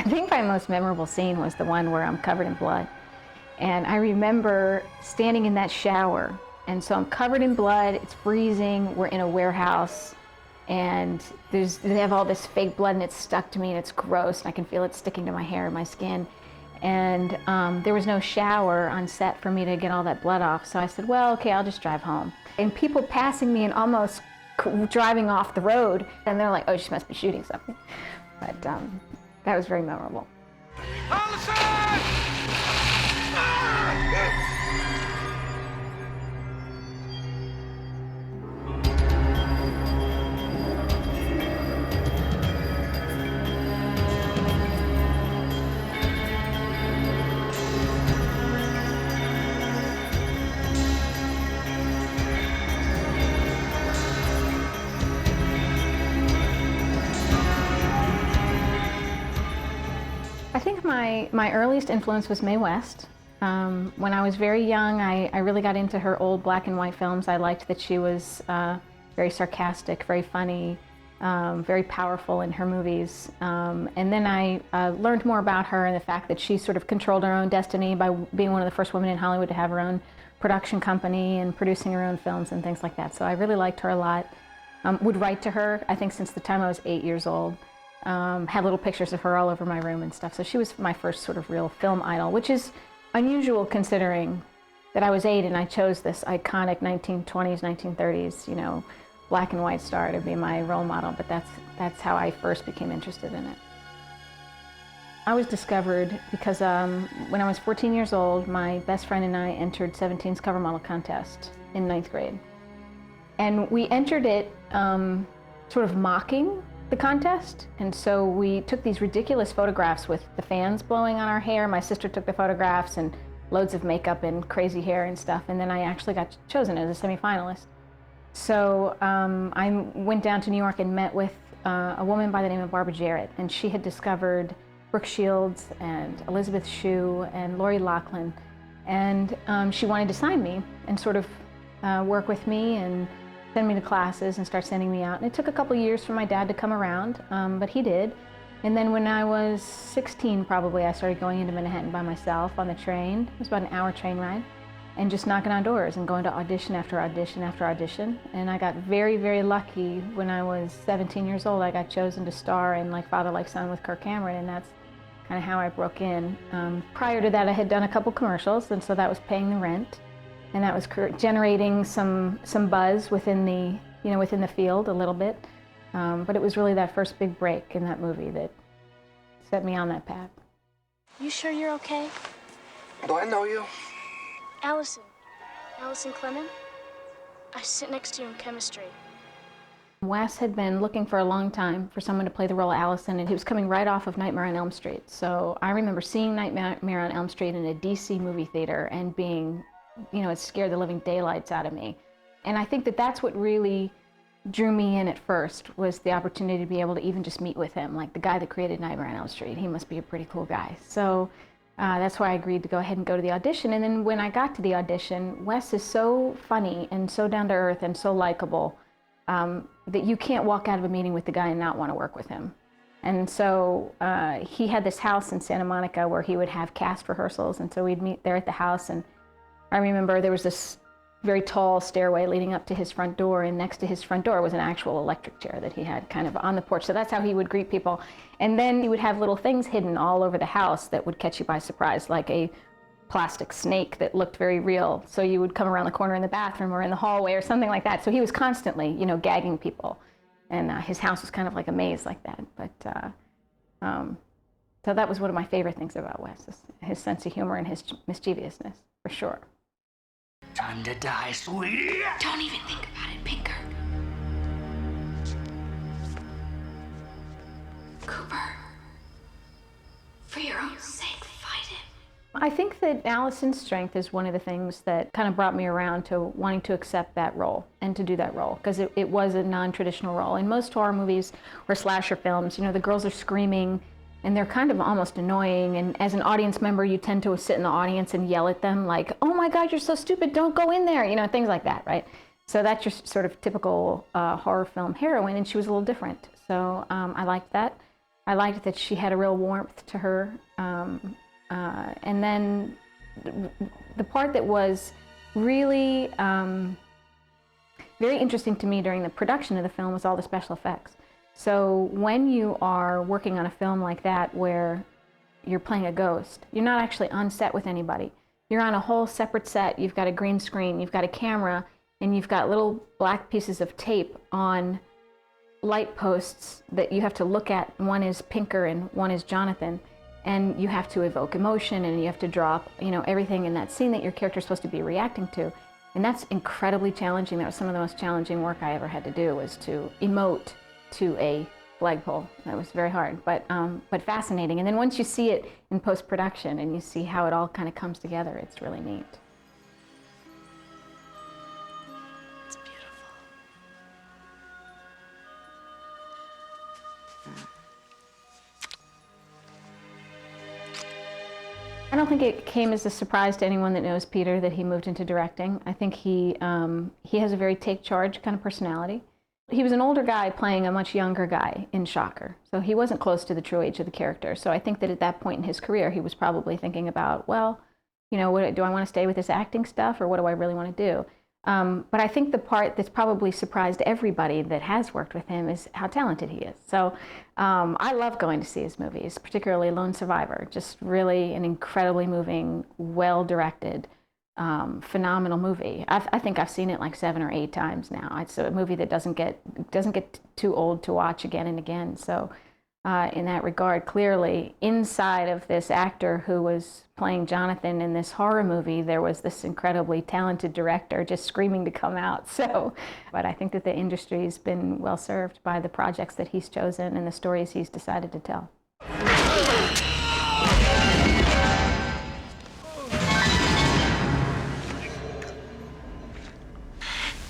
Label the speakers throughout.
Speaker 1: I think my most memorable scene was the one where I'm covered in blood. And I remember standing in that shower, and so I'm covered in blood, it's freezing, we're in a warehouse, and they have all this fake blood and it's stuck to me and it's gross, and I can feel it sticking to my hair and my skin. And there was no shower on set for me to get all that blood off, so I said, well, okay, I'll just drive home. And people passing me and almost driving off the road, and they're like, oh, she must be shooting something. But that was very memorable. I think my earliest influence was Mae West. When I was very young, I really got into her old black and white films. I liked that she was very sarcastic, very funny, very powerful in her movies. And then I learned more about her and the fact that she sort of controlled her own destiny by being one of the first women in Hollywood to have her own production company and producing her own films and things like that. So I really liked her a lot. Would write to her, I think, since the time I was 8 years old. Had little pictures of her all over my room and stuff. So she was my first sort of real film idol, which is unusual considering that I was 8 and I chose this iconic 1920s, 1930s, you know, black and white star to be my role model. But that's how I first became interested in it. I was discovered because when I was 14 years old, my best friend and I entered 17's cover model contest in 9th grade. And we entered it sort of mocking the contest, and so we took these ridiculous photographs with the fans blowing on our hair. My sister took the photographs and loads of makeup and crazy hair and stuff, and then I actually got chosen as a semifinalist. So I went down to New York and met with a woman by the name of Barbara Jarrett, and she had discovered Brooke Shields and Elizabeth Shue and Lori Loughlin, and she wanted to sign me and sort of work with me and send me to classes and start sending me out. And it took a couple years for my dad to come around, but he did. And then when I was 16 probably, I started going into Manhattan by myself on the train. It was about an hour train ride, and just knocking on doors and going to audition after audition after audition. And I got very, very lucky. When I was 17 years old, I got chosen to star in Like Father, Like Son with Kirk Cameron, and that's kind of how I broke in. Prior to that, I had done a couple commercials, and so that was paying the rent. And that was generating some buzz within the field a little bit. But it was really that first big break in that movie that set me on that path.
Speaker 2: You sure you're okay?
Speaker 3: Do I know you?
Speaker 2: Allison Clement? I sit next to you in chemistry.
Speaker 1: Wes had been looking for a long time for someone to play the role of Allison, and he was coming right off of Nightmare on Elm Street. So I remember seeing Nightmare on Elm Street in a DC movie theater and being, you know, it scared the living daylights out of me. And I think that that's what really drew me in at first, was the opportunity to be able to even just meet with him, like the guy that created Nightmare on Elm Street. He must be a pretty cool guy. So that's why I agreed to go ahead and go to the audition. And then when I got to the audition, Wes is so funny and so down to earth and so likable that you can't walk out of a meeting with the guy and not want to work with him. And so he had this house in Santa Monica where he would have cast rehearsals, and so we'd meet there at the house. And I remember there was this very tall stairway leading up to his front door, and next to his front door was an actual electric chair that he had kind of on the porch. So that's how he would greet people. And then he would have little things hidden all over the house that would catch you by surprise, like a plastic snake that looked very real. So you would come around the corner in the bathroom or in the hallway or something like that. So he was constantly, you know, gagging people. And his house was kind of like a maze like that. But so that was one of my favorite things about Wes, his sense of humor and his mischievousness, for sure.
Speaker 3: Time to die, sweetie.
Speaker 2: Don't even think about it, Pinker. Cooper, for your own sake, fight him.
Speaker 1: I think that Allison's strength is one of the things that kind of brought me around to wanting to accept that role and to do that role, because it was a non-traditional role. In most horror movies or slasher films, you know, the girls are screaming and they're kind of almost annoying, and as an audience member you tend to sit in the audience and yell at them like, oh my God, you're so stupid, don't go in there, you know, things like that, right? So that's your sort of typical horror film heroine, and she was a little different. So I liked that. I liked that she had a real warmth to her. And then the part that was really very interesting to me during the production of the film was all the special effects. So when you are working on a film like that where you're playing a ghost, you're not actually on set with anybody. You're on a whole separate set. You've got a green screen, you've got a camera, and you've got little black pieces of tape on light posts that you have to look at. One is Pinker and one is Jonathan. And you have to evoke emotion, and you have to drop, everything in that scene that your character's supposed to be reacting to. And that's incredibly challenging. That was some of the most challenging work I ever had to do, was to emote to a flagpole. That was very hard, but fascinating. And then once you see it in post-production and you see how it all kind of comes together, it's really neat.
Speaker 2: It's beautiful.
Speaker 1: I don't think it came as a surprise to anyone that knows Peter that he moved into directing. I think he has a very take charge kind of personality. He was an older guy playing a much younger guy in Shocker, so he wasn't close to the true age of the character. So I think that at that point in his career, he was probably thinking about, well, what, do I want to stay with this acting stuff, or what do I really want to do? But I think the part that's probably surprised everybody that has worked with him is how talented he is. So I love going to see his movies, particularly Lone Survivor. Just really an incredibly moving, well-directed, phenomenal movie. I think I've seen it like 7 or 8 times now. It's a movie that doesn't get too old to watch again and again. So in that regard, clearly inside of this actor who was playing Jonathan in this horror movie, there was this incredibly talented director just screaming to come out. So, but I think that the industry's been well served by the projects that he's chosen and the stories he's decided to tell.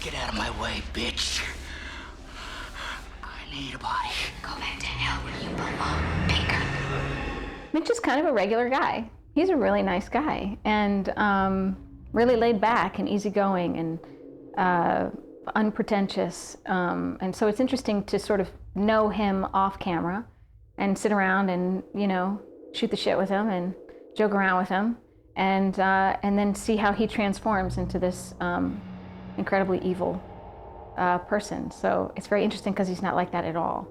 Speaker 3: Get out of my way, bitch. I need a body.
Speaker 2: Go back to hell where you belong, Pinker.
Speaker 1: Mitch is kind of a regular guy. He's a really nice guy, and really laid back and easygoing and unpretentious. And so it's interesting to sort of know him off camera and sit around and, shoot the shit with him and joke around with him, and then see how he transforms into this incredibly evil person. So it's very interesting because he's not like that at all.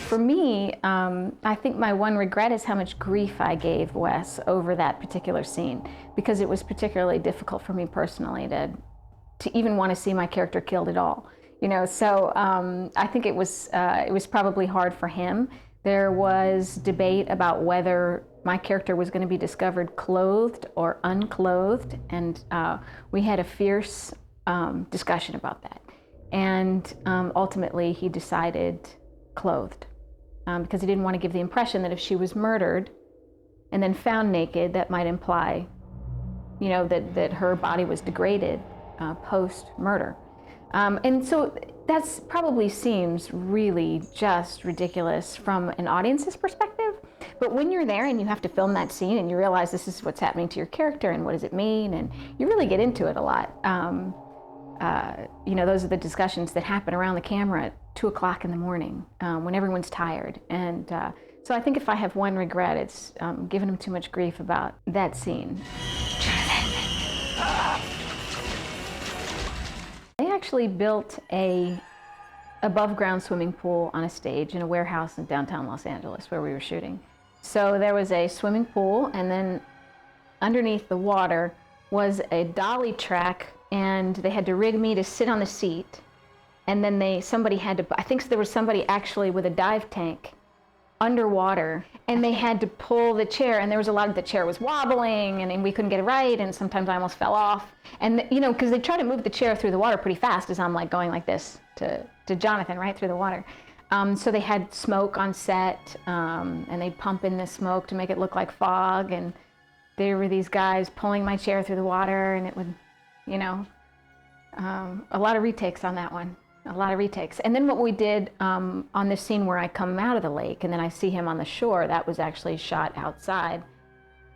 Speaker 1: For me, I think my one regret is how much grief I gave Wes over that particular scene, because it was particularly difficult for me personally to even want to see my character killed at all. So I think it was probably hard for him. There was debate about whether my character was going to be discovered clothed or unclothed, and we had a fierce discussion about that. And ultimately, he decided clothed. Because he didn't want to give the impression that if she was murdered and then found naked, that might imply, that her body was degraded post-murder. And so that's probably seems really just ridiculous from an audience's perspective. But when you're there and you have to film that scene and you realize this is what's happening to your character and what does it mean, and you really get into it a lot. Those are the discussions that happen around the camera at 2 o'clock in the morning when everyone's tired. And so I think if I have one regret, it's giving him too much grief about that scene. They actually built a above-ground swimming pool on a stage in a warehouse in downtown Los Angeles where we were shooting. So there was a swimming pool, and then underneath the water was a dolly track, and they had to rig me to sit on the seat. And then I think there was somebody actually with a dive tank underwater, and they had to pull the chair, and there was a lot of the chair was wobbling, and we couldn't get it right, and sometimes I almost fell off. And because they try to move the chair through the water pretty fast as I'm like going like this to Jonathan right through the water. So they had smoke on set, and they'd pump in the smoke to make it look like fog, and there were these guys pulling my chair through the water, and it would, a lot of retakes on that one. A lot of retakes. And then what we did on this scene where I come out of the lake and then I see him on the shore, that was actually shot outside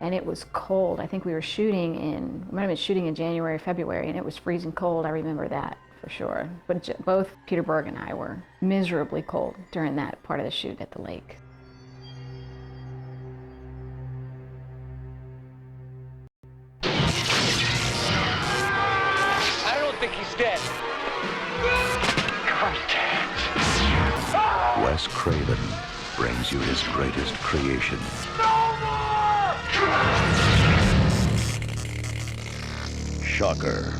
Speaker 1: and it was cold. I think we might have been shooting in January, February, and it was freezing cold. I remember that for sure. But both Peter Berg and I were miserably cold during that part of the shoot at the lake.
Speaker 4: I don't think he's dead. Contact.
Speaker 5: Wes Craven brings you his greatest creation.
Speaker 4: No more!
Speaker 5: Shocker.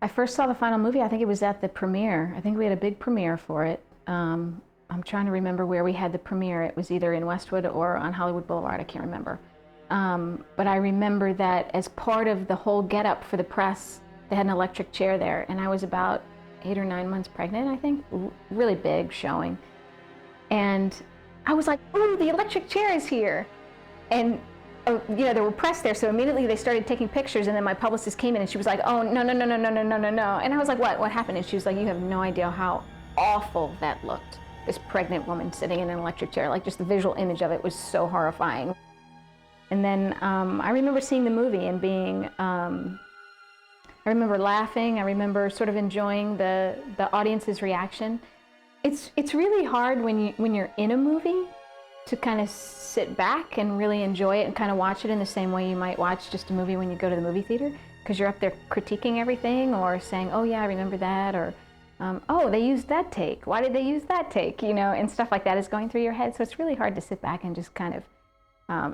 Speaker 1: I first saw the final movie, I think it was at the premiere. I think we had a big premiere for it. I'm trying to remember where we had the premiere. It was either in Westwood or on Hollywood Boulevard, I can't remember. But I remember that as part of the whole get-up for the press, they had an electric chair there, and I was about 8 or 9 months pregnant, I think. Really big showing. And I was like, "Ooh, the electric chair is here." And there were press there, so immediately they started taking pictures, and then my publicist came in and she was like, "Oh, no, no, no, no, no, no, no, no, no." And I was like, What happened?" And she was like, "You have no idea how awful that looked. This pregnant woman sitting in an electric chair, like just the visual image of it was so horrifying." And then I remember seeing the movie and being, I remember laughing. I remember sort of enjoying the audience's reaction. It's really hard when you're in a movie to kind of sit back and really enjoy it and kind of watch it in the same way you might watch just a movie when you go to the movie theater, because you're up there critiquing everything or saying, "Oh yeah, I remember that," or "Oh, they used that take. Why did they use that take?" And stuff like that is going through your head. So it's really hard to sit back and just kind of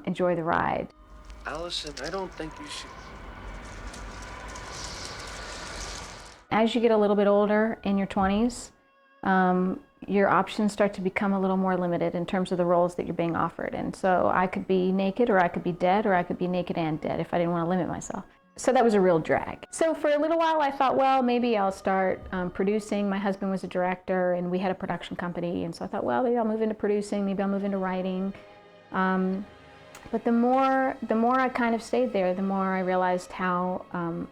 Speaker 1: enjoy the ride.
Speaker 4: Allison, I don't think you should.
Speaker 1: As you get a little bit older in your 20s, your options start to become a little more limited in terms of the roles that you're being offered. And so I could be naked, or I could be dead, or I could be naked and dead if I didn't want to limit myself. So that was a real drag. So for a little while I thought, well, maybe I'll start producing. My husband was a director and we had a production company. And so I thought, well, maybe I'll move into producing, maybe I'll move into writing. But the more I kind of stayed there, the more I realized how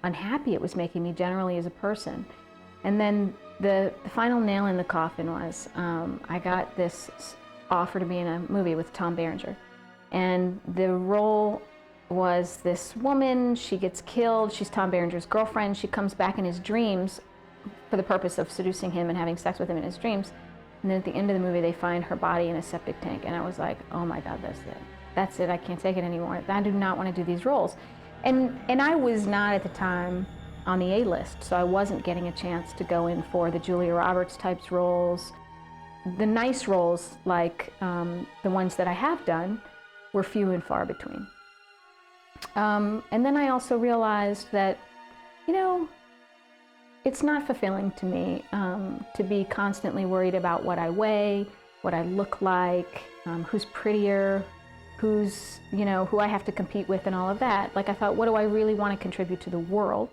Speaker 1: unhappy it was making me generally as a person. And then the final nail in the coffin was I got this offer to be in a movie with Tom Berenger. And the role was this woman, she gets killed, she's Tom Berenger's girlfriend, she comes back in his dreams for the purpose of seducing him and having sex with him in his dreams. And then at the end of the movie, they find her body in a septic tank. And I was like, oh my God, that's it. That's it, I can't take it anymore. I do not want to do these roles. And I was not at the time on the A-list, so I wasn't getting a chance to go in for the Julia Roberts types roles. The nice roles, like the ones that I have done, were few and far between. And then I also realized that, it's not fulfilling to me to be constantly worried about what I weigh, what I look like, who's prettier, who's, who I have to compete with and all of that. Like I thought, what do I really want to contribute to the world?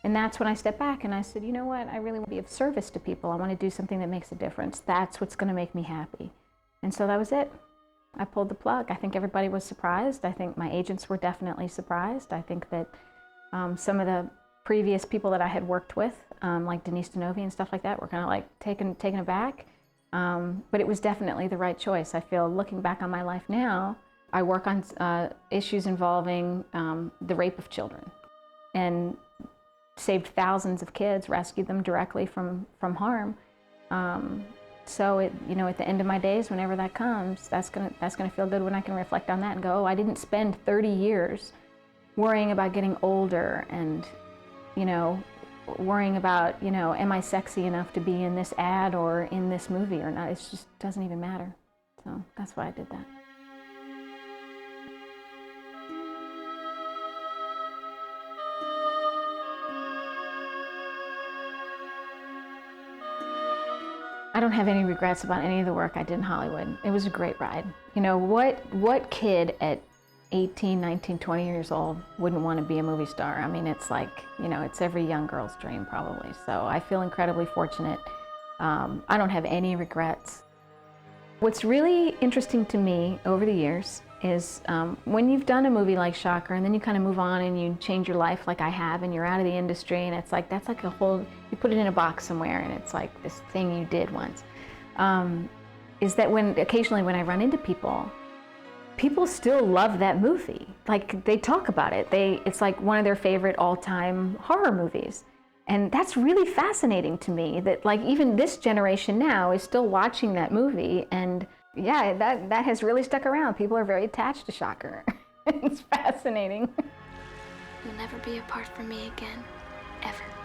Speaker 1: And that's when I stepped back and I said, you know what, I really want to be of service to people. I want to do something that makes a difference. That's what's going to make me happy. And so that was it. I pulled the plug. I think everybody was surprised. I think my agents were definitely surprised. I think that some of the previous people that I had worked with, like Denise Denovi and stuff like that, were kind of like taken aback. But it was definitely the right choice. I feel, looking back on my life now, I work on issues involving the rape of children, and saved thousands of kids, rescued them directly from harm. So at the end of my days, whenever that comes, that's gonna feel good when I can reflect on that and go, oh, I didn't spend 30 years worrying about getting older and, worrying about, am I sexy enough to be in this ad or in this movie or not? It just doesn't even matter. So that's why I did that. I don't have any regrets about any of the work I did in Hollywood. It was a great ride. What kid at 18, 19, 20 years old wouldn't want to be a movie star? I mean, it's like, it's every young girl's dream probably. So I feel incredibly fortunate. I don't have any regrets. What's really interesting to me over the years is when you've done a movie like Shocker and then you kind of move on and you change your life like I have, and you're out of the industry, and it's like, that's like a whole, you put it in a box somewhere and it's like this thing you did once, is that occasionally when I run into people people still love that movie. Like, they talk about it. It's like one of their favorite all-time horror movies. And that's really fascinating to me, that like even this generation now is still watching that movie. And yeah, that has really stuck around. People are very attached to Shocker. It's fascinating.
Speaker 2: You'll never be apart from me again, ever.